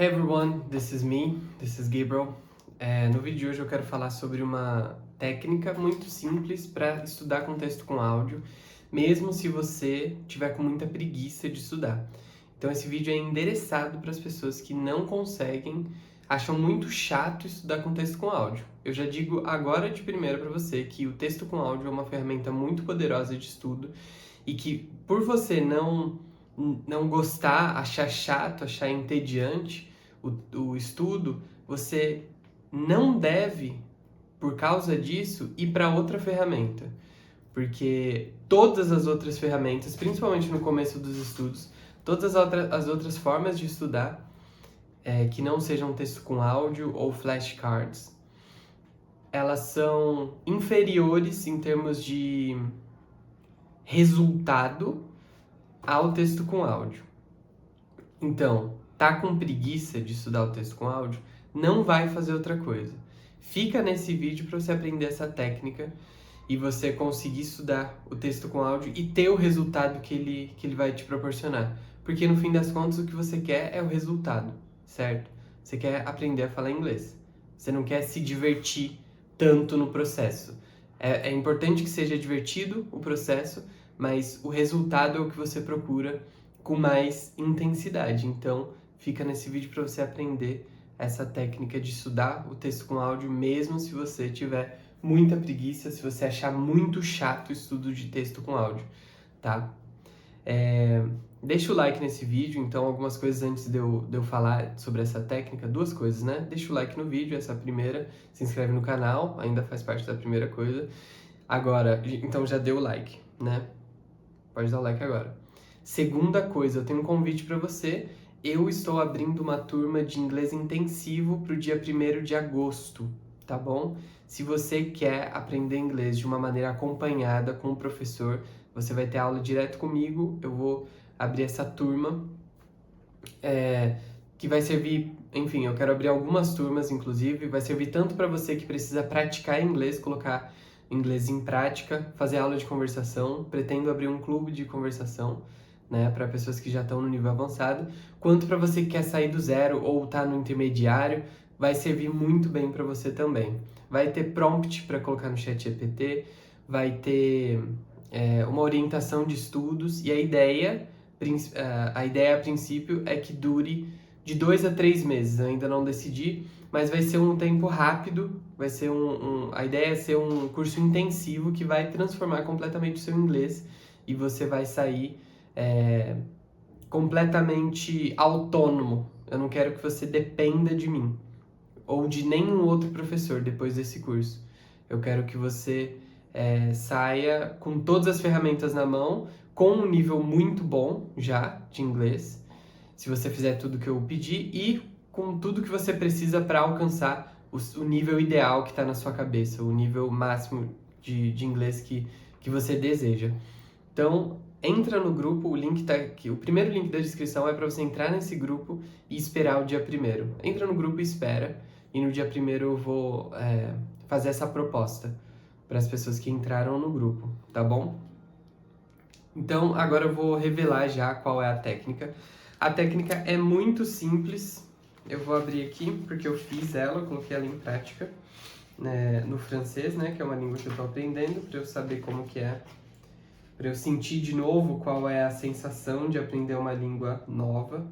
Hey everyone, this is me, this is Gabriel. No vídeo de hoje eu quero falar sobre uma técnica muito simples para estudar com texto com áudio, mesmo se você tiver com muita preguiça de estudar. Então esse vídeo é endereçado para as pessoas que não conseguem, acham muito chato estudar com texto com áudio. Eu já digo agora de primeira para você que o texto com áudio é uma ferramenta muito poderosa de estudo e que por você não gostar, achar chato, achar entediante o estudo, você não deve, por causa disso, ir para outra ferramenta. Porque todas as outras ferramentas, principalmente no começo dos estudos, todas as outras formas de estudar, que não sejam texto com áudio ou flashcards, elas são inferiores em termos de resultado ao texto com áudio. Então, tá com preguiça de estudar o texto com áudio? Não vai fazer outra coisa. Fica nesse vídeo para você aprender essa técnica e você conseguir estudar o texto com áudio e ter o resultado que ele vai te proporcionar. Porque no fim das contas o que você quer é o resultado, certo? Você quer aprender a falar inglês. Você não quer se divertir tanto no processo. É importante que seja divertido o processo, mas o resultado é o que você procura com mais intensidade. Então, fica nesse vídeo para você aprender essa técnica de estudar o texto com áudio, mesmo se você tiver muita preguiça, se você achar muito chato o estudo de texto com áudio, tá? Deixa o like nesse vídeo, então algumas coisas antes de eu falar sobre essa técnica, duas coisas, né? Deixa o like no vídeo, essa é a primeira, se inscreve no canal, ainda faz parte da primeira coisa. Agora, então já deu o like, né? Pode dar o like agora. Segunda coisa, eu tenho um convite para você. Eu estou abrindo uma turma de inglês intensivo para o dia 1º de agosto, tá bom? Se você quer aprender inglês de uma maneira acompanhada com o professor, você vai ter aula direto comigo. Eu vou abrir essa turma que vai servir, enfim, eu quero abrir algumas turmas, inclusive, vai servir tanto para você que precisa praticar inglês, colocar inglês em prática, fazer aula de conversação, pretendo abrir um clube de conversação, né, para pessoas que já estão no nível avançado, quanto para você que quer sair do zero ou tá no intermediário, vai servir muito bem para você também. Vai ter prompt para colocar no chat GPT, vai ter uma orientação de estudos e a ideia a princípio é que dure de 2 a 3 meses, eu ainda não decidi, mas vai ser um tempo rápido, vai ser a ideia é ser um curso intensivo que vai transformar completamente o seu inglês e você vai sair completamente autônomo. Eu não quero que você dependa de mim ou de nenhum outro professor depois desse curso. Eu quero que você saia com todas as ferramentas na mão, com um nível muito bom já de inglês, se você fizer tudo que eu pedi, e com tudo que você precisa para alcançar o nível ideal que está na sua cabeça, o nível máximo de inglês que você deseja. Então, entra no grupo, o link tá aqui. O primeiro link da descrição é para você entrar nesse grupo e esperar o dia 1º. Entra no grupo e espera, e no dia 1º eu vou fazer essa proposta para as pessoas que entraram no grupo, tá bom? Então, agora eu vou revelar já qual é a técnica. A técnica é muito simples. Eu vou abrir aqui, porque eu fiz ela, eu coloquei ela em prática, né, no francês, né, que é uma língua que eu estou aprendendo, para eu saber como que é, para eu sentir de novo qual é a sensação de aprender uma língua nova.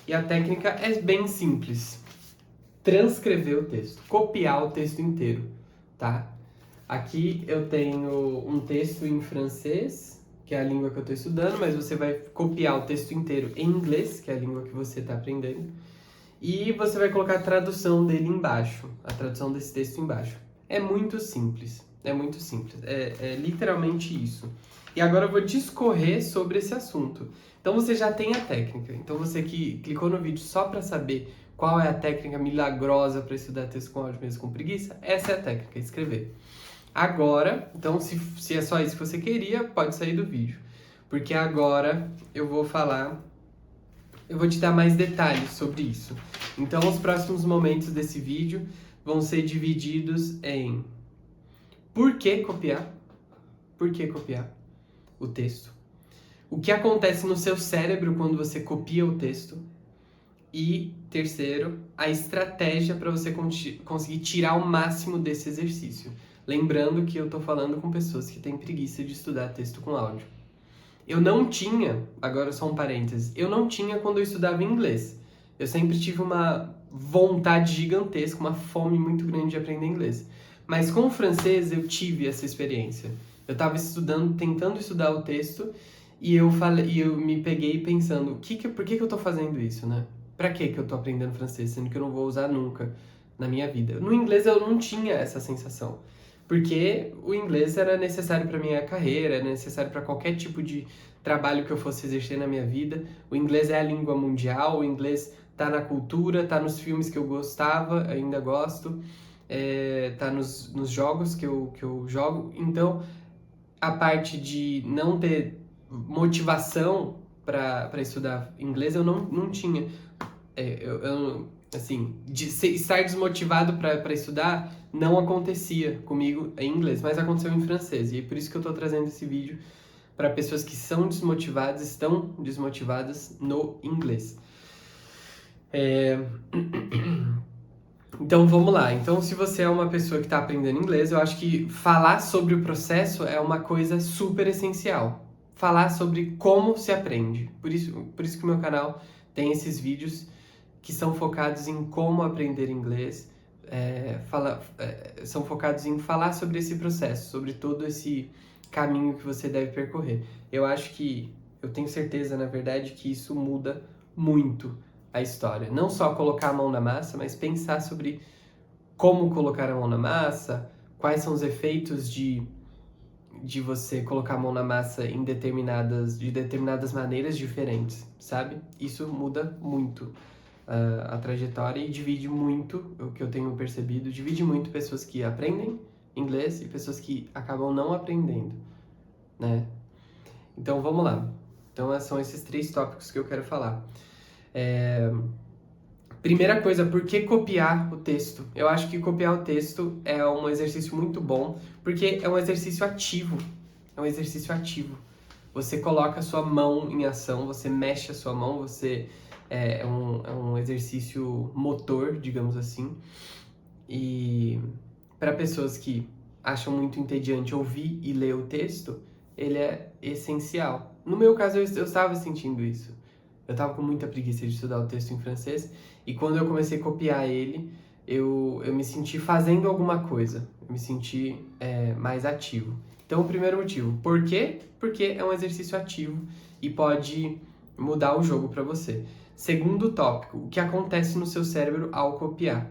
E a técnica é bem simples. Transcrever o texto, copiar o texto inteiro, tá? Aqui eu tenho um texto em francês, que é a língua que eu estou estudando, mas você vai copiar o texto inteiro em inglês, que é a língua que você está aprendendo, e você vai colocar a tradução dele embaixo, a tradução desse texto embaixo. É muito simples, é literalmente isso. E agora eu vou discorrer sobre esse assunto. Então você já tem a técnica, então você que clicou no vídeo só para saber qual é a técnica milagrosa para estudar texto com áudio mesmo com preguiça, essa é a técnica, escrever. Agora, então se é só isso que você queria, pode sair do vídeo. Porque agora eu vou te dar mais detalhes sobre isso. Então os próximos momentos desse vídeo vão ser divididos em por que copiar o texto, o que acontece no seu cérebro quando você copia o texto, E terceiro, a estratégia para você conseguir tirar o máximo desse exercício. Lembrando que eu estou falando com pessoas que têm preguiça de estudar texto com áudio. Eu não tinha, agora só um parênteses, eu não tinha quando eu estudava inglês. Eu sempre tive uma vontade gigantesca, uma fome muito grande de aprender inglês. Mas com o francês eu tive essa experiência. Eu estava estudando, tentando estudar o texto, e eu me peguei pensando, por que eu estou fazendo isso, né? Pra que eu tô aprendendo francês, sendo que eu não vou usar nunca na minha vida? No inglês eu não tinha essa sensação, porque o inglês era necessário para minha carreira, era necessário para qualquer tipo de trabalho que eu fosse exercer na minha vida. O inglês é a língua mundial, o inglês tá na cultura, tá nos filmes que eu gostava, ainda gosto, tá nos jogos que eu jogo. Então, a parte de não ter motivação para estudar inglês eu não tinha. Assim, estar desmotivado para estudar não acontecia comigo em inglês, mas aconteceu em francês. E é por isso que eu tô trazendo esse vídeo para pessoas que são desmotivadas, estão desmotivadas no inglês. Então vamos lá. Então, se você é uma pessoa que está aprendendo inglês, eu acho que falar sobre o processo é uma coisa super essencial. Falar sobre como se aprende. Por isso que o meu canal tem esses vídeos que são focados em como aprender inglês, são focados em falar sobre esse processo, sobre todo esse caminho que você deve percorrer. Eu tenho certeza, na verdade, que isso muda muito a história. Não só colocar a mão na massa, mas pensar sobre como colocar a mão na massa, quais são os efeitos de você colocar a mão na massa de determinadas maneiras diferentes, sabe? Isso muda muito a trajetória e divide muito, o que eu tenho percebido, divide muito pessoas que aprendem inglês e pessoas que acabam não aprendendo, né? Então vamos lá. Então são esses 3 tópicos que eu quero falar. Primeira coisa, por que copiar o texto? Eu acho que copiar o texto é um exercício muito bom, porque é um exercício ativo. É um exercício ativo. Você coloca a sua mão em ação, você mexe a sua mão, é um exercício motor, digamos assim. E para pessoas que acham muito entediante ouvir e ler o texto, ele é essencial. No meu caso, eu estava sentindo isso. Eu estava com muita preguiça de estudar o texto em francês, e quando eu comecei a copiar ele, eu me senti fazendo alguma coisa, eu me senti mais ativo. Então, o primeiro motivo, por quê? Porque é um exercício ativo e pode mudar o jogo para você. Segundo tópico, o que acontece no seu cérebro ao copiar?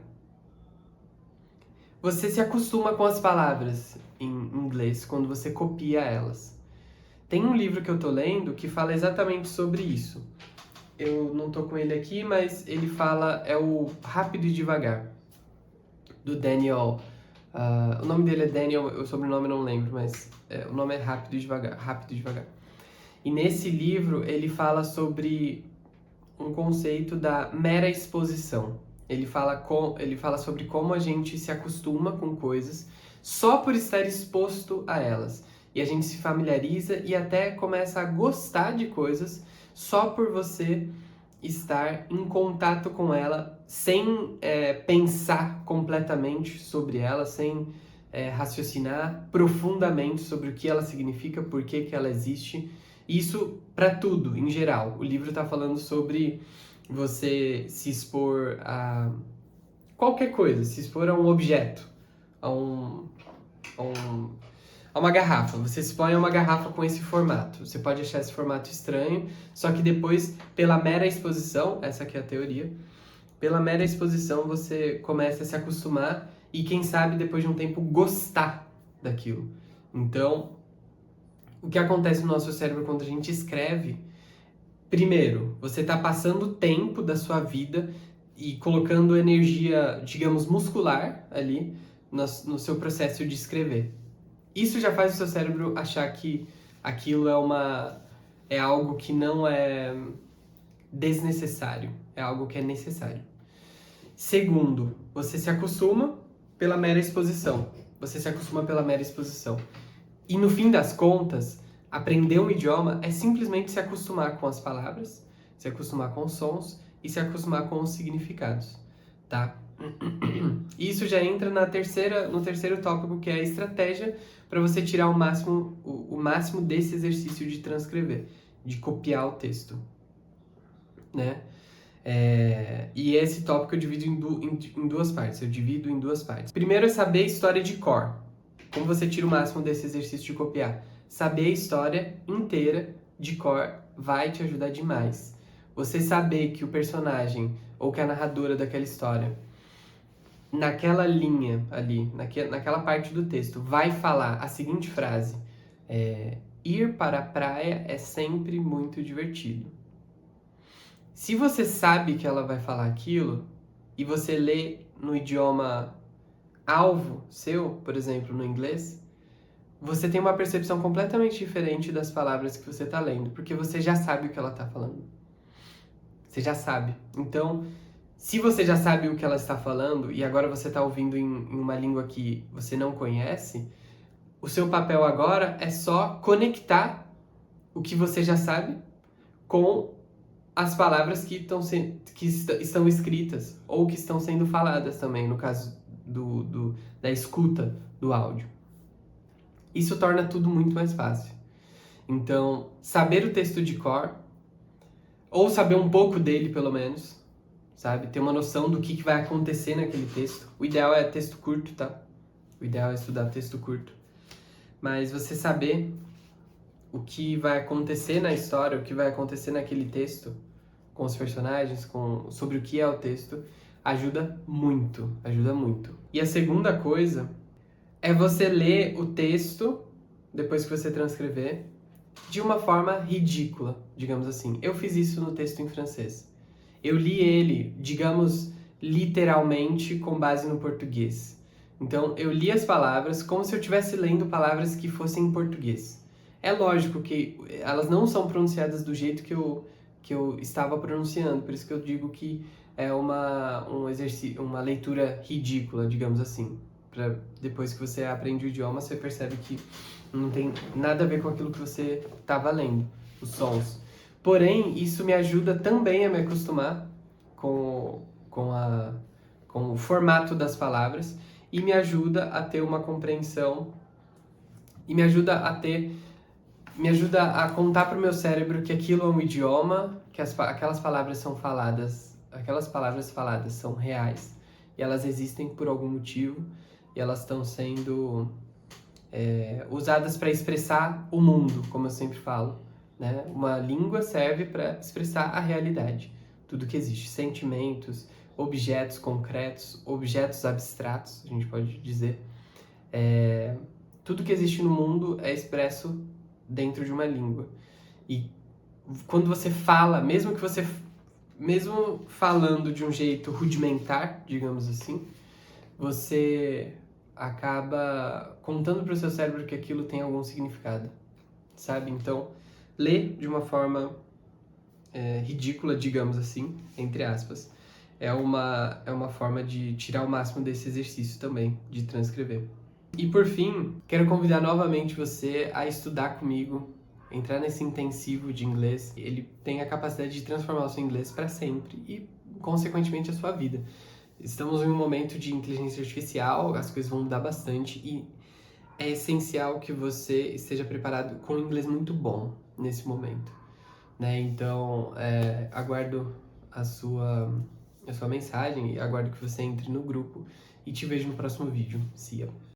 Você se acostuma com as palavras em inglês quando você copia elas. Tem um livro que eu tô lendo que fala exatamente sobre isso. Eu não tô com ele aqui, mas ele fala, é o Rápido e Devagar, do Daniel. O nome dele é Daniel, o sobrenome eu não lembro, mas o nome é Rápido e Devagar, Rápido e Devagar. E nesse livro ele fala sobre um conceito da mera exposição. Ele fala sobre como a gente se acostuma com coisas só por estar exposto a elas. E a gente se familiariza e até começa a gostar de coisas só por você estar em contato com ela sem pensar completamente sobre ela, sem raciocinar profundamente sobre o que ela significa, por que ela existe. Isso para tudo, em geral. O livro está falando sobre você se expor a qualquer coisa, se expor a um objeto, a uma garrafa. Você se expõe a uma garrafa com esse formato. Você pode achar esse formato estranho, só que depois, pela mera exposição, essa aqui é a teoria, pela mera exposição você começa a se acostumar e, quem sabe, depois de um tempo, gostar daquilo. Então, o que acontece no nosso cérebro quando a gente escreve? Primeiro, você está passando tempo da sua vida e colocando energia, digamos, muscular ali no seu processo de escrever. Isso já faz o seu cérebro achar que aquilo é algo que não é desnecessário, é algo que é necessário. Segundo, você se acostuma pela mera exposição. Você se acostuma pela mera exposição. E no fim das contas, aprender um idioma é simplesmente se acostumar com as palavras, se acostumar com os sons e e se acostumar com os significados, tá? Isso já entra no terceiro tópico, que é a estratégia para você tirar o máximo desse exercício de transcrever, de copiar o texto, né? E esse tópico eu divido em duas partes. Eu divido em duas partes. Primeiro é saber a história de cor. Como você tira o máximo desse exercício de copiar? Saber a história inteira de cor vai te ajudar demais. Você saber que o personagem ou que a narradora daquela história, naquela linha ali, naquela parte do texto, vai falar a seguinte frase: ir para a praia é sempre muito divertido. Se você sabe que ela vai falar aquilo e você lê no idioma alvo seu, por exemplo, no inglês, você tem uma percepção completamente diferente das palavras que você está lendo, porque você já sabe o que ela está falando. Você já sabe. Então, se você já sabe o que ela está falando e agora você está ouvindo em uma língua que você não conhece, o seu papel agora é só conectar o que você já sabe com as palavras que estão escritas ou que estão sendo faladas também, no caso da escuta do áudio. Isso torna tudo muito mais fácil. Então, saber o texto de cor, ou saber um pouco dele pelo menos, sabe? Ter uma noção do que vai acontecer naquele texto. O ideal é texto curto, tá? O ideal é estudar texto curto. Mas você saber o que vai acontecer na história, o que vai acontecer naquele texto, com os personagens, sobre o que é o texto, ajuda muito, ajuda muito. E a segunda coisa é você ler o texto, depois que você transcrever, de uma forma ridícula, digamos assim. Eu fiz isso no texto em francês. Eu li ele, digamos, literalmente com base no português. Então, eu li as palavras como se eu estivesse lendo palavras que fossem em português. É lógico que elas não são pronunciadas do jeito que eu estava pronunciando, por isso que eu digo que é uma leitura ridícula, digamos assim. Depois que você aprende o idioma, você percebe que não tem nada a ver com aquilo que você estava lendo, os sons. Porém, isso me ajuda também a me acostumar com o formato das palavras e me ajuda a ter uma compreensão e me ajuda a contar para o meu cérebro que aquilo é um idioma, que aquelas palavras faladas são reais e elas existem por algum motivo e elas estão sendo usadas para expressar o mundo, como eu sempre falo, né? Uma língua serve para expressar a realidade, tudo que existe, sentimentos, objetos concretos, objetos abstratos, a gente pode dizer. Tudo que existe no mundo é expresso dentro de uma língua. E quando você fala, mesmo falando de um jeito rudimentar, digamos assim, você acaba contando para o seu cérebro que aquilo tem algum significado, sabe? Então, ler de uma forma ridícula, digamos assim, entre aspas, é uma forma de tirar o máximo desse exercício também, de transcrever. E por fim, quero convidar novamente você a estudar comigo, entrar nesse intensivo de inglês. Ele tem a capacidade de transformar o seu inglês para sempre e, consequentemente, a sua vida. Estamos em um momento de inteligência artificial, as coisas vão mudar bastante e é essencial que você esteja preparado com um inglês muito bom nesse momento, né? Então, aguardo a sua mensagem e aguardo que você entre no grupo e te vejo no próximo vídeo. See ya!